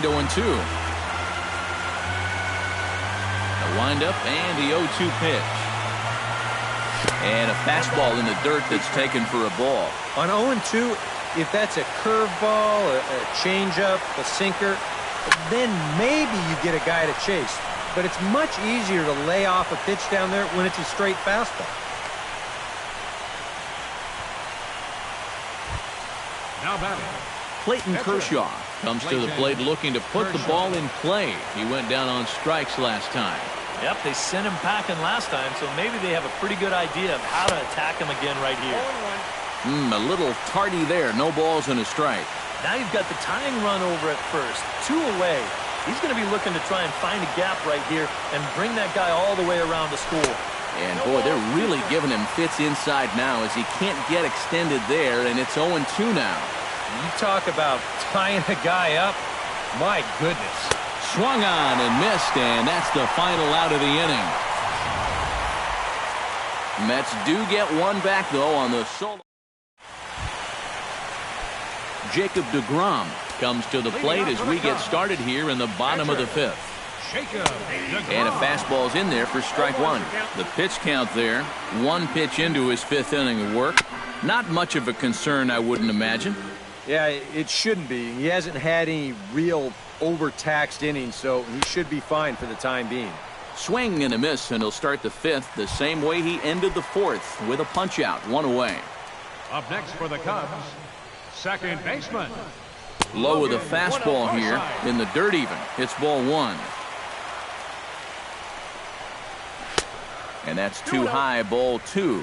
0-2. A windup and the 0-2 pitch. And a fastball in the dirt that's taken for a ball. On 0-2, if that's a curveball, a changeup, a sinker, then maybe you get a guy to chase. But it's much easier to lay off a pitch down there when it's a straight fastball. Now batting, Clayton Kershaw comes to the plate looking to put the ball in play. He went down on strikes last time. Yep, they sent him packing last time, so maybe they have a pretty good idea of how to attack him again right here. A little tardy there. No balls and a strike. Now you've got the tying run over at first. 2 away. He's going to be looking to try and find a gap right here and bring that guy all the way around to score. And, boy, they're really giving him fits inside now as he can't get extended there, and it's 0-2 now. You talk about tying a guy up. My goodness. Swung on and missed, and that's the final out of the inning. Mets do get one back, though, on the solo. Jacob deGrom comes to the plate as we get started here in the bottom of the 5th. And a fastball's in there for strike 1. The pitch count there, 1 pitch into his 5th inning of work. Not much of a concern, I wouldn't imagine. Yeah, it shouldn't be. He hasn't had any real overtaxed innings, so he should be fine for the time being. Swing and a miss, and he'll start the 5th the same way he ended the 4th with a punch-out, 1 away. up next for the Cubs, second baseman. Low with a fastball here in the dirt even. It's ball 1. And that's too high, ball 2.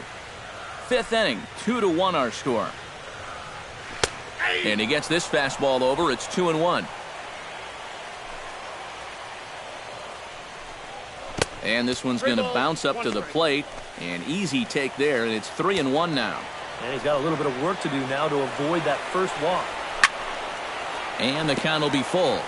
5th inning, 2-1 our score. And he gets this fastball over. It's 2-1. And this one's going to bounce up to the plate. An easy take there, and it's 3-1 now. And he's got a little bit of work to do now to avoid that first walk. And the count will be full.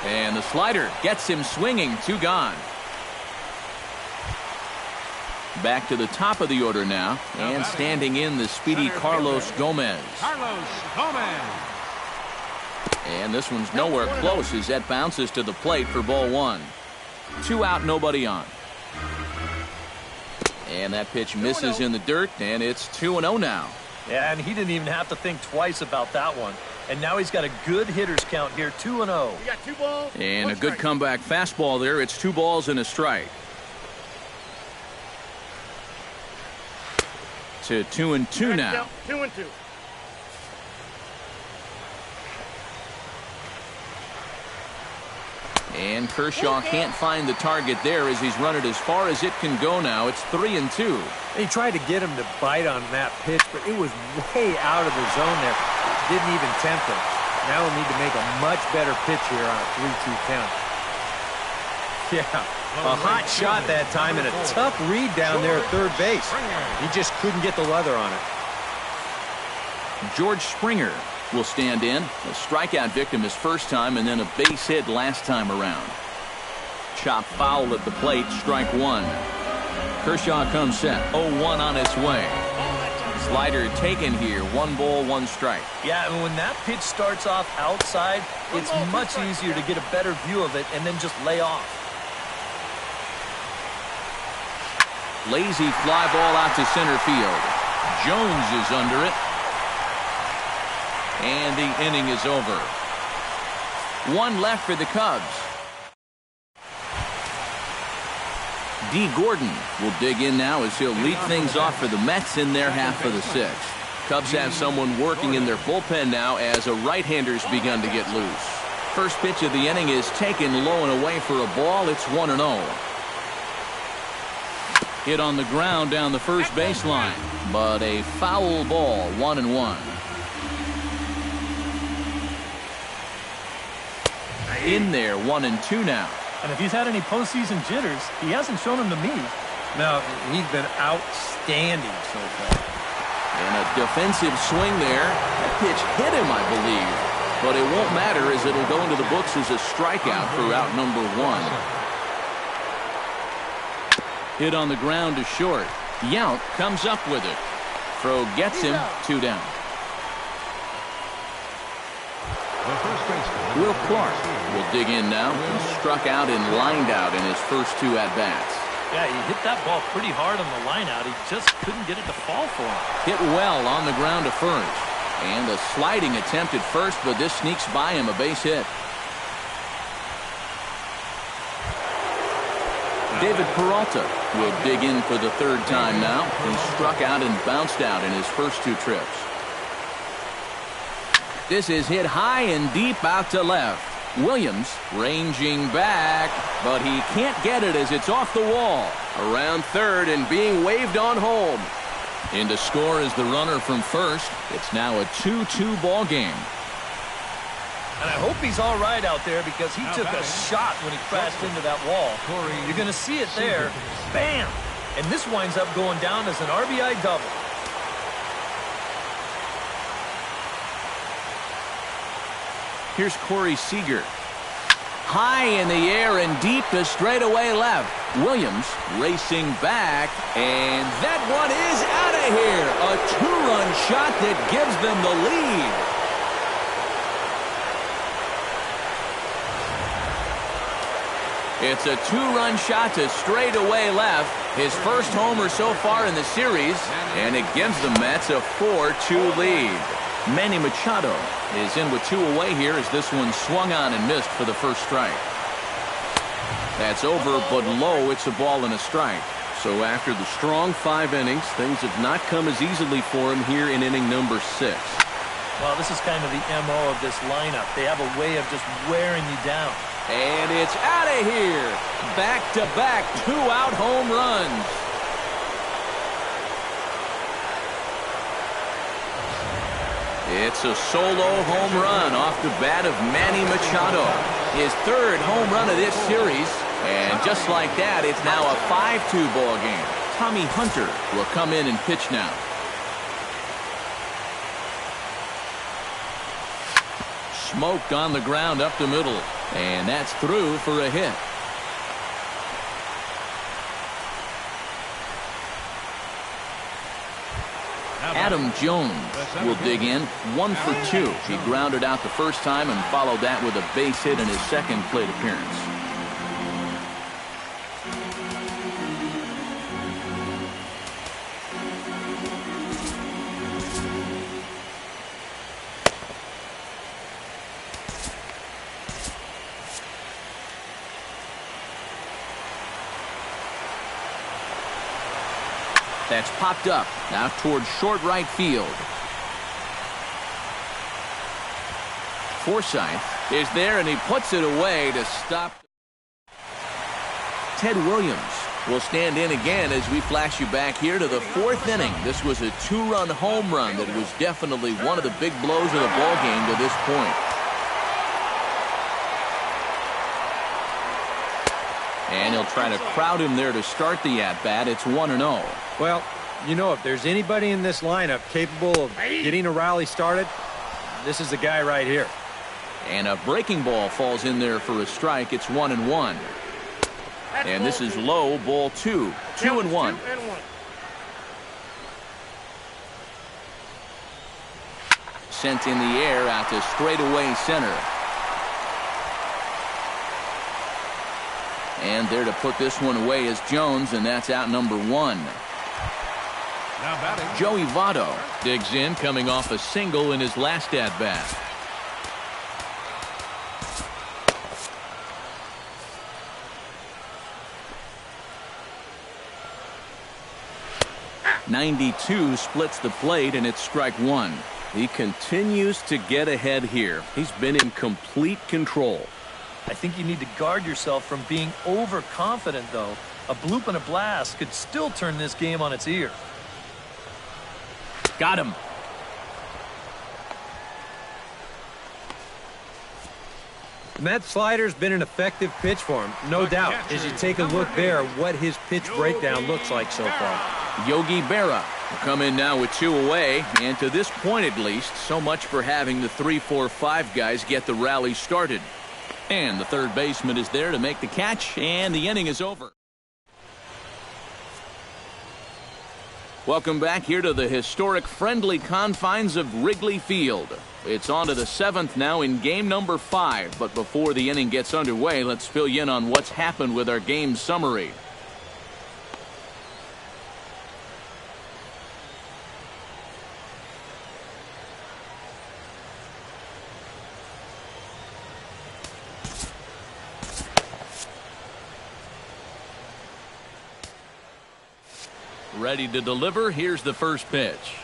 And the slider gets him swinging. 2 gone. Back to the top of the order now. And standing in the speedy Carlos Gomez. And this one's nowhere close as that bounces to the plate for ball 1. 2 out, nobody on. And that pitch misses in the dirt, and it's 2-0 now. Yeah, and he didn't even have to think twice about that one. And now he's got a good hitter's count here, 2-0. We got 2 balls. And a good comeback fastball there. It's 2 balls and a strike. To 2-2 now. 2-2. And Kershaw can't find the target there as he's run it as far as it can go now. It's 3-2. He tried to get him to bite on that pitch, but it was way out of the zone there. Didn't even tempt him. Now he'll need to make a much better pitch here on a 3-2 count. Yeah, a hot shot that time and a tough read down there at third base. He just couldn't get the leather on it. George Springer will stand in. A strikeout victim his first time and then a base hit last time around. Chop foul at the plate, strike 1. Kershaw comes set, 0-1 on its way. Slider taken here, 1 ball, 1 strike. Yeah, and when that pitch starts off outside, it's much easier to get a better view of it and then just lay off. Lazy fly ball out to center field. Jones is under it. And the inning is over. 1 left for the Cubs. D. Gordon will dig in now as he'll lead things off for the Mets in their half of the 6th. Cubs have someone working in their bullpen now as a right-hander's begun to get loose. First pitch of the inning is taken low and away for a ball. It's 1-0. Hit on the ground down the first baseline, but a foul ball, 1-1. In there, 1-2 now. And if he's had any postseason jitters, he hasn't shown them to me. No, he's been outstanding so far. And a defensive swing there. That pitch hit him, I believe. But it won't matter as it'll go into the books as a strikeout for out number 1. Hit on the ground to short. Yount comes up with it. Throw gets him 2 down. Will Clark will dig in now. He struck out and lined out in his first 2 at-bats. Yeah, he hit that ball pretty hard on the line out. He just couldn't get it to fall for him. Hit well on the ground to first. And a sliding attempt at first, but this sneaks by him, a base hit. David Peralta will dig in for the 3rd time now. He struck out and bounced out in his first 2 trips. This is hit high and deep out to left. Williams ranging back, but he can't get it as it's off the wall. Around third and being waved on home. In to score is the runner from first. It's now a 2-2 ball game. And I hope he's all right out there because he took a shot when he crashed into that wall. You're going to see it there. Bam! And this winds up going down as an RBI double. Here's Corey Seager. High in the air and deep to straightaway left. Williams racing back, and that one is out of here. A 2-run shot that gives them the lead. It's a 2-run shot to straightaway left. His first homer so far in the series, and it gives the Mets a 4-2 lead. Manny Machado is in with 2 away here as this one swung on and missed for the first strike. That's over, but low. It's a ball and a strike. So after the strong 5 innings, things have not come as easily for him here in inning number 6. Well, this is kind of the MO of this lineup. They have a way of just wearing you down. And it's out of here. Back-to-back 2-out home runs. It's a solo home run off the bat of Manny Machado. His 3rd home run of this series. And just like that, it's now a 5-2 ball game. Tommy Hunter will come in and pitch now. Smoked on the ground up the middle. And that's through for a hit. Adam Jones will dig in. 1 for 2. He grounded out the first time and followed that with a base hit in his second plate appearance. That's popped up now towards short right field. Forsythe is there and he puts it away to stop. Ted Williams will stand in again as we flash you back here to the 4th inning. This was a 2-run home run that was definitely one of the big blows of the ball game to this point. And he'll try to crowd him there to start the at-bat. It's 1-0. Well, you know, if there's anybody in this lineup capable of getting a rally started, this is the guy right here. And a breaking ball falls in there for a strike. It's 1-1. And this is low, ball 2. 2-1. Sent in the air out to straightaway center. And there to put this one away is Jones, and that's out number 1. Joey Votto digs in, coming off a single in his last at-bat. .92 splits the plate, and it's strike 1. He continues to get ahead here. He's been in complete control. I think you need to guard yourself from being overconfident, though. A bloop and a blast could still turn this game on its ear. Got him. And that slider's been an effective pitch for him, no doubt. As you take a look there, what his pitch breakdown looks like so far. Yogi Berra will come in now with 2 away, and to this point at least, so much for having the 3-4-5 guys get the rally started. And the third baseman is there to make the catch, and the inning is over. Welcome back here to the historic friendly confines of Wrigley Field. It's on to the 7th now in game number 5. But before the inning gets underway, let's fill you in on what's happened with our game summary. Ready to deliver. Here's the first pitch.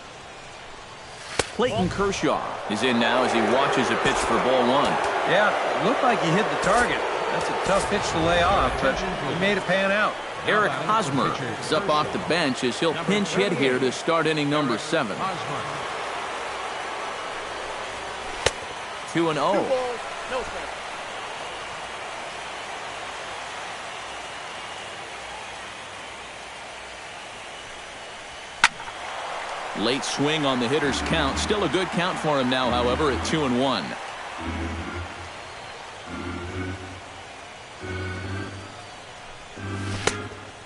Clayton Kershaw is in now as he watches a pitch for ball 1. Yeah, looked like he hit the target. That's a tough pitch to lay off, but he made it pan out. Eric Hosmer is up off the bench as he'll pinch hit here to start inning number 7. 2-0. Late swing on the hitter's count. Still a good count for him now, however, at 2-1.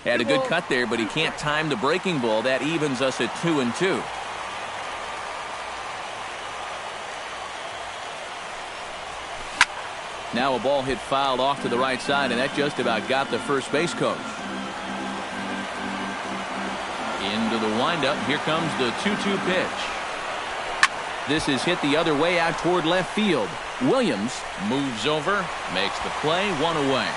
Had a good cut there, but he can't time the breaking ball. That evens us at 2-2. Now a ball hit fouled off to the right side, and that just about got the first base coach. Into the windup. Here comes the 2-2 pitch. This is hit the other way out toward left field. Williams moves over, makes the play, 1 away.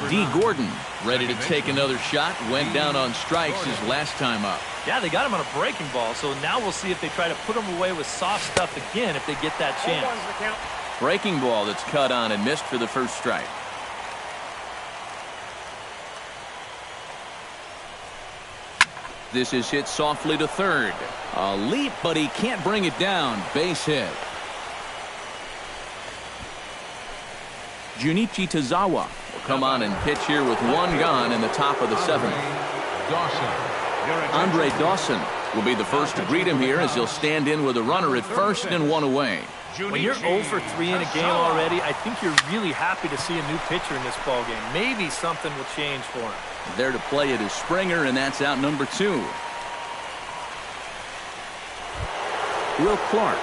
D. Gordon ready to take another shot. Went down on strikes his last time up. Yeah, they got him on a breaking ball, so now we'll see if they try to put him away with soft stuff again if they get that chance. Breaking ball that's cut on and missed for the first strike. This is hit softly to third. A leap, but he can't bring it down. Base hit. Junichi Tazawa will come on and pitch here with 1 gone in the top of the 7th. Andre Dawson will be the first to greet him here as he'll stand in with a runner at first and 1 away. When you're 0 for 3 in a game already, I think you're really happy to see a new pitcher in this ballgame. Maybe something will change for him. There to play it is Springer, and that's out number 2. Will Clark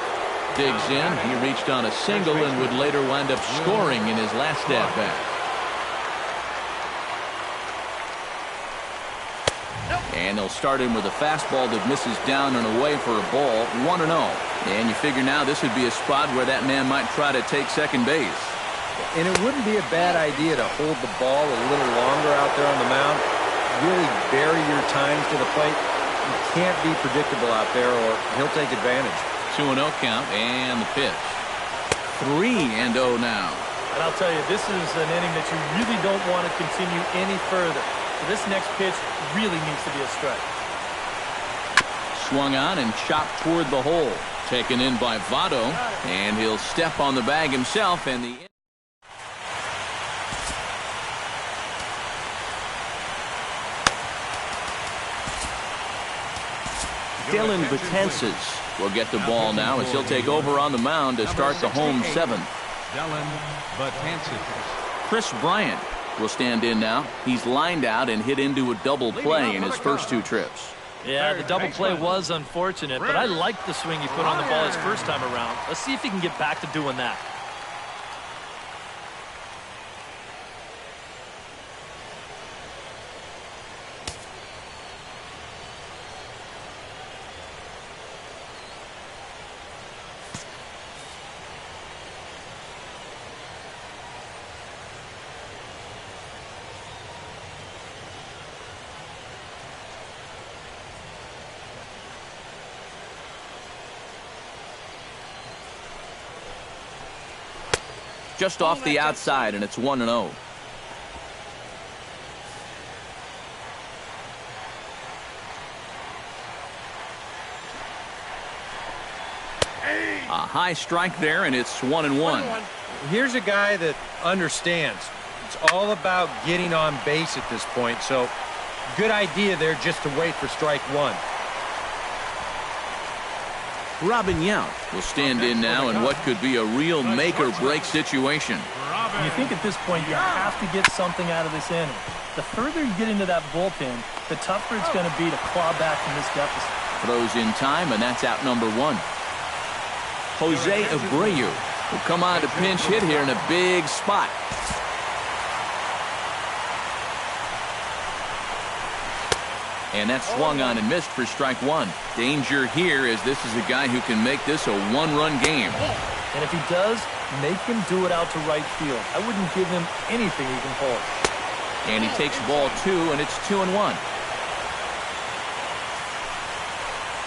digs in. He reached on a single and would later wind up scoring in his last at-bat. And they'll start in with a fastball that misses down and away for a ball, 1-0. And you figure now this would be a spot where that man might try to take second base. And it wouldn't be a bad idea to hold the ball a little longer out there on the mound. Really vary your times to the plate. You can't be predictable out there or he'll take advantage. 2-0 count and the pitch. 3-0 now. And I'll tell you, this is an inning that you really don't want to continue any further. So this next pitch really needs to be a strike. Swung on and chopped toward the hole. Taken in by Votto, and he'll step on the bag himself, and the Dylan Betances will get the ball now as he'll take over on the mound to start the home 7th. Chris Bryant will stand in now. He's lined out and hit into a double play in his first 2 trips. Yeah, the double play was unfortunate, but I liked the swing he put on the ball his first time around. Let's see if he can get back to doing that. Just off the outside, and it's 1-0. A high strike there, and it's 1-1. Here's a guy that understands. It's all about getting on base at this point, so good idea there just to wait for strike 1. Robin Yount will stand in now in what could be a real make-or-break situation. And you think at this point you have to get something out of this inning. The further you get into that bullpen, the tougher it's going to be to claw back from this deficit. Throws in time, and that's out number one. Jose Abreu will come on to pinch hit here in a big spot. And that's swung on and missed for strike one. Danger here, as this is a guy who can make this a one-run game. And if he does, make him do it out to right field. I wouldn't give him anything he can pull. And he takes ball two, and it's 2-1.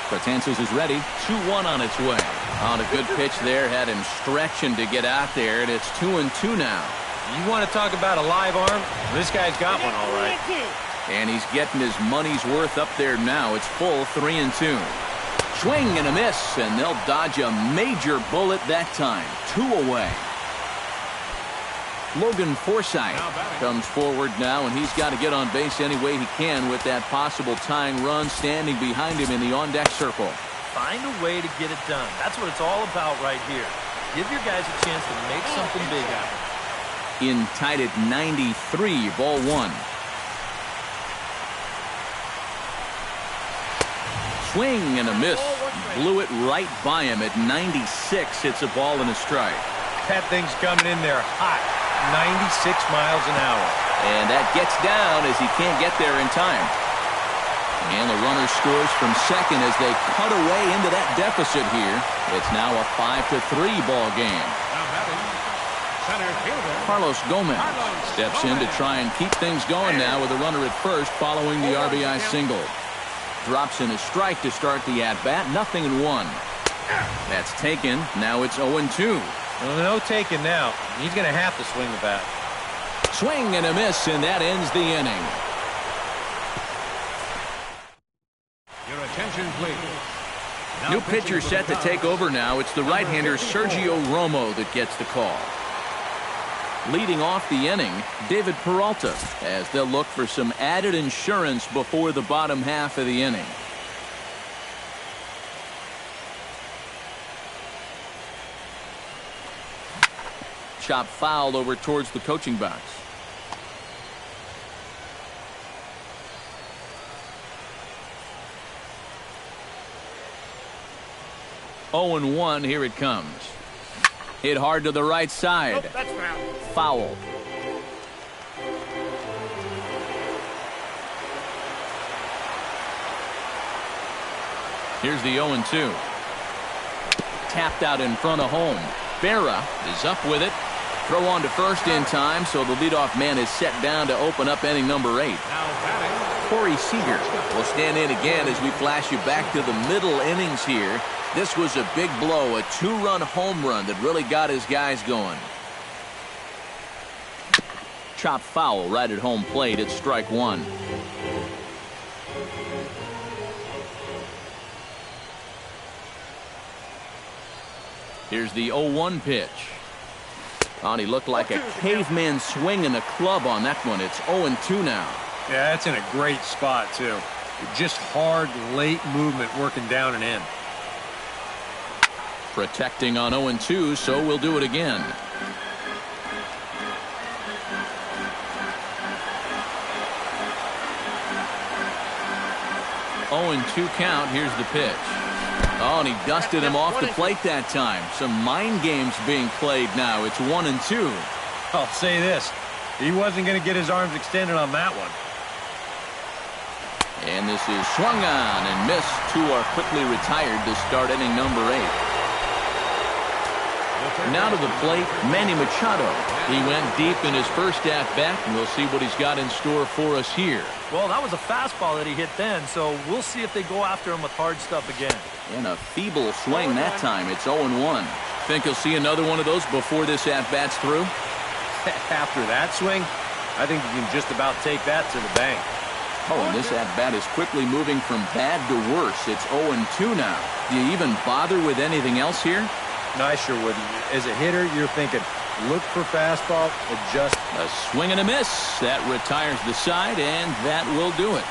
Betances is ready. 2-1 on its way. On a good pitch there. Had him stretching to get out there, and it's 2-2 now. You want to talk about a live arm? This guy's got one all right. And he's getting his money's worth up there now. It's full 3-2. Swing and a miss, and they'll dodge a major bullet that time. 2 away. Logan Forsythe comes forward now, and he's got to get on base any way he can with that possible tying run standing behind him in the on-deck circle. Find a way to get it done. That's what it's all about right here. Give your guys a chance to make something big out of it. In tied at 93, ball one. Swing and a miss. Blew it right by him at 96. It's a ball and a strike. That thing's coming in there hot. 96 miles an hour. And that gets down as he can't get there in time. And the runner scores from second as they cut away into that deficit here. It's now a 5-3 ball game. Carlos Gomez steps in to try and keep things going now with a runner at first following the RBI single. Drops in a strike to start the at-bat. 0-1. That's taken. Now it's 0-2. Well, no taking now. He's going to have to swing the bat. Swing and a miss, and that ends the inning. Your attention, please. New pitcher set to take over now. It's the right-hander Sergio Romo that gets the call. Leading off the inning, David Peralta, as they'll look for some added insurance before the bottom half of the inning. Chop foul over towards the coaching box. Oh and 1, here it comes. Hit hard to the right side. Nope, that's foul. Here's the 0-2. Tapped out in front of home. Berra is up with it. Throw on to first in time, so the leadoff man is set down to open up inning number 8. Corey Seager will stand in again as we flash you back to the middle innings here. This was a big blow, a 2-run home run that really got his guys going. Chop foul right at home plate. It's strike one. Here's the 0-1 pitch. Oh, he looked like a caveman swinging a club on that one. It's 0-2 now. Yeah, that's in a great spot, too. Just hard, late movement working down and in. Protecting on 0-2, so we'll do it again. Oh, and 2 count. Here's the pitch. Oh, and he dusted him off the plate that time. Some mind games being played now. It's 1-2. I'll say this. He wasn't going to get his arms extended on that one. And this is swung on and missed. 2 are quickly retired to start inning number 8. Now to the plate, Manny Machado. He went deep in his first at-bat, and we'll see what he's got in store for us here. Well, that was a fastball that he hit then, so we'll see if they go after him with hard stuff again. And a feeble swing that time. It's 0-1. Think he'll see another one of those before this at-bat's through? After that swing, I think you can just about take that to the bank. Oh, and this at-bat is quickly moving from bad to worse. It's 0-2 now. Do you even bother with anything else here? No, I sure wouldn't. As a hitter, you're thinking, look for fastball, adjust. A swing and a miss. That retires the side, and that will do it.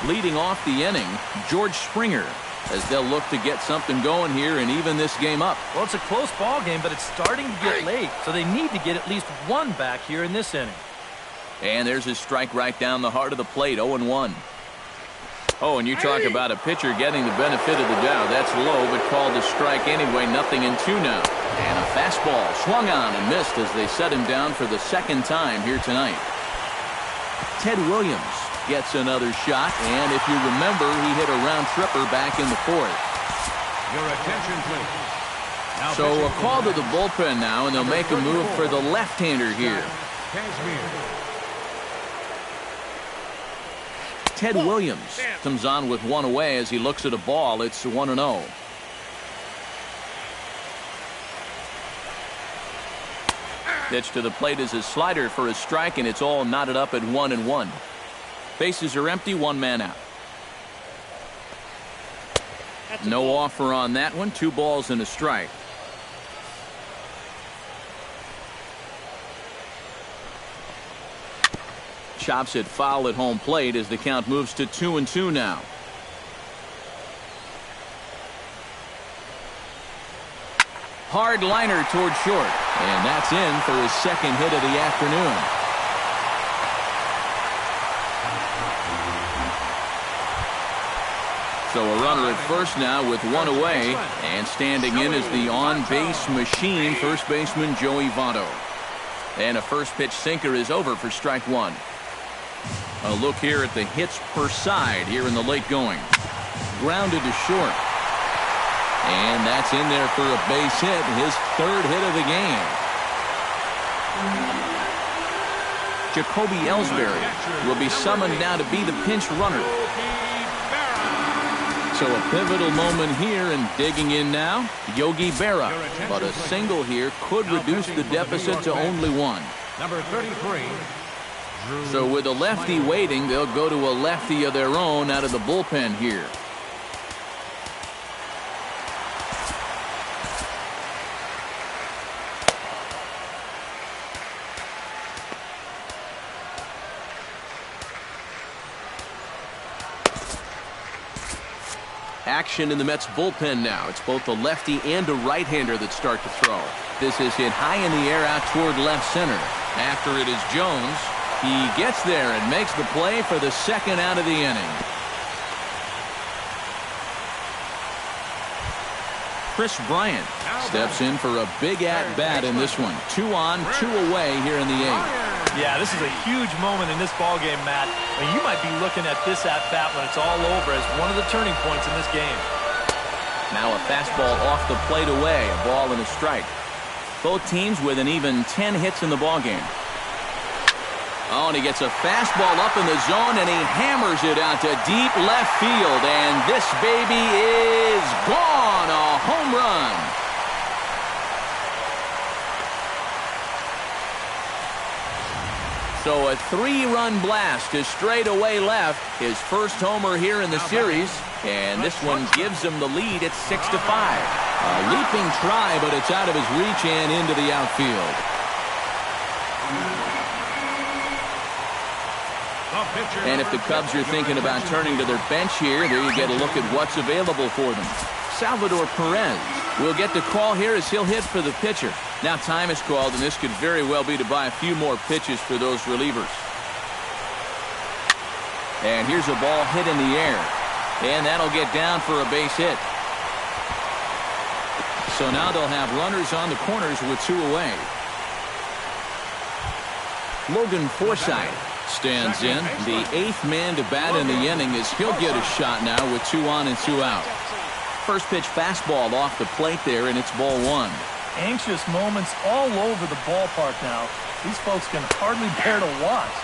Leading off the inning, George Springer. as they'll look to get something going here and even this game up. Well, it's a close ball game, but it's starting to get late, so they need to get at least one back here in this inning. And there's his strike right down the heart of the plate, 0-1. Oh, and you talk about a pitcher getting the benefit of the doubt. That's low, but called a strike anyway. 0-2 now. And a fastball swung on and missed as they set him down for the second time here tonight. Ted Williams gets another shot, and if you remember, he hit a round tripper back in the fourth. Your attention, please. Now So a call to the bullpen now, and they'll make a move for the left-hander here. Kazmir. Ted Williams comes on with one away as he looks at a ball. It's 1-0. Pitch to the plate is a slider for a strike, and it's all knotted up at 1-1. Bases are empty, one man out. No offer on that one. 2 balls and a strike. Chops it foul at home plate as the count moves to 2-2 now. Hard liner toward short, and that's in for his second hit of the afternoon. So a runner at first now with one away, and standing in is the on-base machine, first baseman Joey Votto. And a first pitch sinker is over for strike one. A look here at the hits per side here in the late going. Grounded to short. And that's in there for a base hit, his third hit of the game. Jacoby Ellsbury will be summoned now to be the pinch runner. So a pivotal moment here, and digging in now, Yogi Berra. But a single here could reduce the deficit to only one. Number 33. So with a lefty waiting, they'll go to a lefty of their own out of the bullpen here. Action in the Mets bullpen now. It's both a lefty and a right-hander that start to throw. This is hit high in the air out toward left center. After it is Jones. He gets there and makes the play for the second out of the inning. Chris Bryant steps in for a big at-bat in this one. 2 on, 2 away here in the 8th. Yeah, this is a huge moment in this ballgame, Matt. I mean, you might be looking at this at-bat when it's all over as one of the turning points in this game. Now a fastball off the plate away, a ball and a strike. Both teams with an even 10 hits in the ballgame. Oh, and he gets a fastball up in the zone, and he hammers it out to deep left field. And this baby is gone. A home run. So a 3-run blast to straightaway left. His first homer here in the series. And this one gives him the lead at 6-5. A leaping try, but it's out of his reach and into the outfield. And if the Cubs are thinking about turning to their bench here, there you get a look at what's available for them. Salvador Perez will get the call here as he'll hit for the pitcher. Now time is called, and this could very well be to buy a few more pitches for those relievers. And here's a ball hit in the air. And that'll get down for a base hit. So now they'll have runners on the corners with 2 away. Logan Forsythe stands in. The 8th man to bat in the inning as he'll get a shot now with 2 on and 2 out. First pitch fastball off the plate there, and it's ball 1. Anxious moments all over the ballpark now. These folks can hardly bear to watch.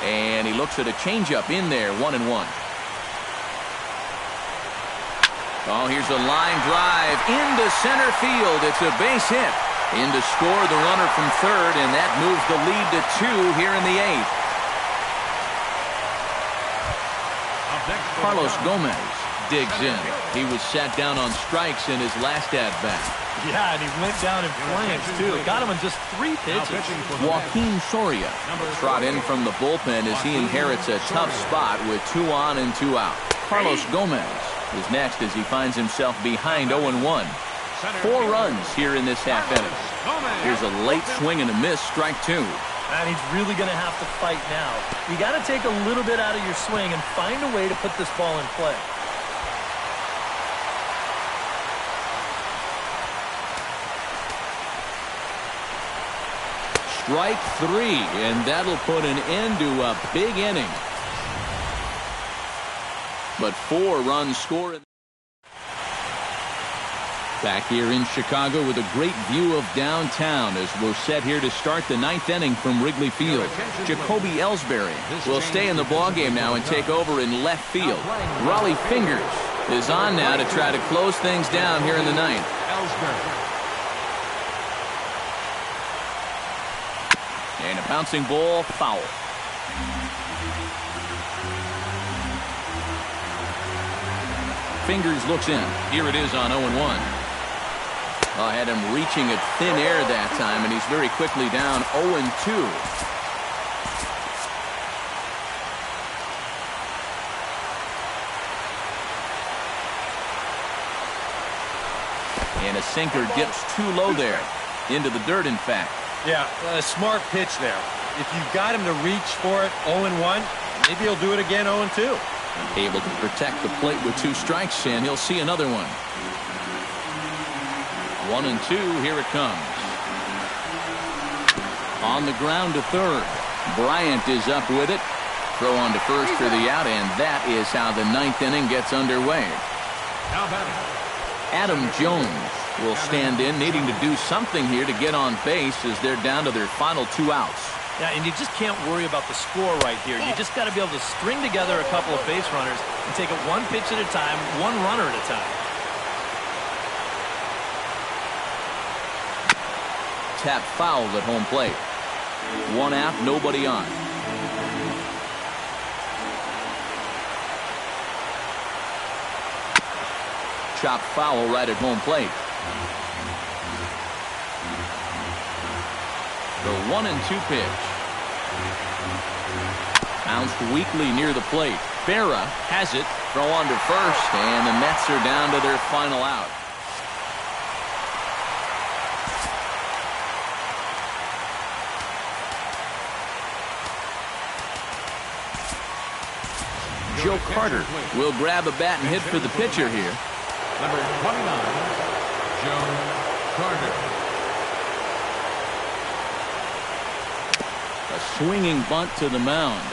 And he looks at a changeup in there, 1-1. Oh, here's a line drive into center field. It's a base hit. In to score the runner from third, and that moves the lead to 2 here in the 8th. Carlos Gomez digs in. He was sat down on strikes in his last at-bat. Yeah, and he went down in flames, too. Got him in just 3 pitches. Joaquin Soria trot in from the bullpen as he inherits a tough spot with 2 on and 2 out. Carlos Gomez is next as he finds himself behind 0-1. 4 runs here in this half inning. Here's a late swing and a miss, strike 2. And he's really going to have to fight now. You got to take a little bit out of your swing and find a way to put this ball in play. Strike 3, and that'll put an end to a big inning. But 4 runs scored. Back here in Chicago with a great view of downtown as we're set here to start the 9th inning from Wrigley Field. Jacoby Ellsbury will stay in the ballgame now and take over in left field. Rollie Fingers is on now to try to close things down here in the 9th. And a bouncing ball, foul. Fingers looks in. Here it is on 0-1. I had him reaching at thin air that time, and he's very quickly down 0-2. And a sinker dips too low there. Into the dirt, in fact. Yeah, a smart pitch there. If you've got him to reach for it 0-1, maybe he'll do it again 0-2. Able to protect the plate with 2 strikes, and he'll see another one. 1-2, here it comes. On the ground to third. Bryant is up with it. Throw on to first for the out, and that is how the 9th inning gets underway. Adam Jones will stand in, needing to do something here to get on base as they're down to their final 2 outs. Yeah, and you just can't worry about the score right here. You just got to be able to string together a couple of base runners and take it 1 pitch at a time, 1 runner at a time. Tap foul at home plate. 1 out, nobody on. Chop foul right at home plate. The 1-2 pitch. Bounced weakly near the plate. Berra has it. Throw on to first, and the Mets are down to their final out. Joe Carter will grab a bat and hit for the pitcher here. Number 29, Joe Carter. A swinging bunt to the mound.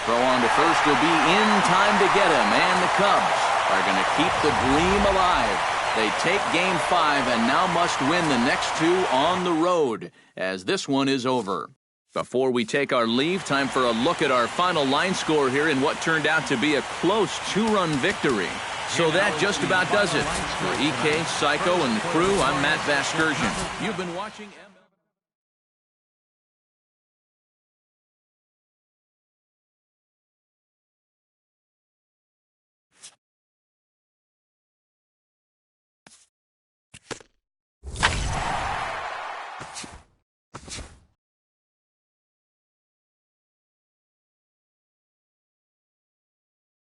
Throw on to first will be in time to get him, and the Cubs are going to keep the dream alive. They take Game 5 and now must win the next 2 on the road, as this one is over. Before we take our leave, time for a look at our final line score here in what turned out to be a close 2-run victory. So that just about does it. For EK, Psycho, and the crew, I'm Matt Vasgersian. You've been watching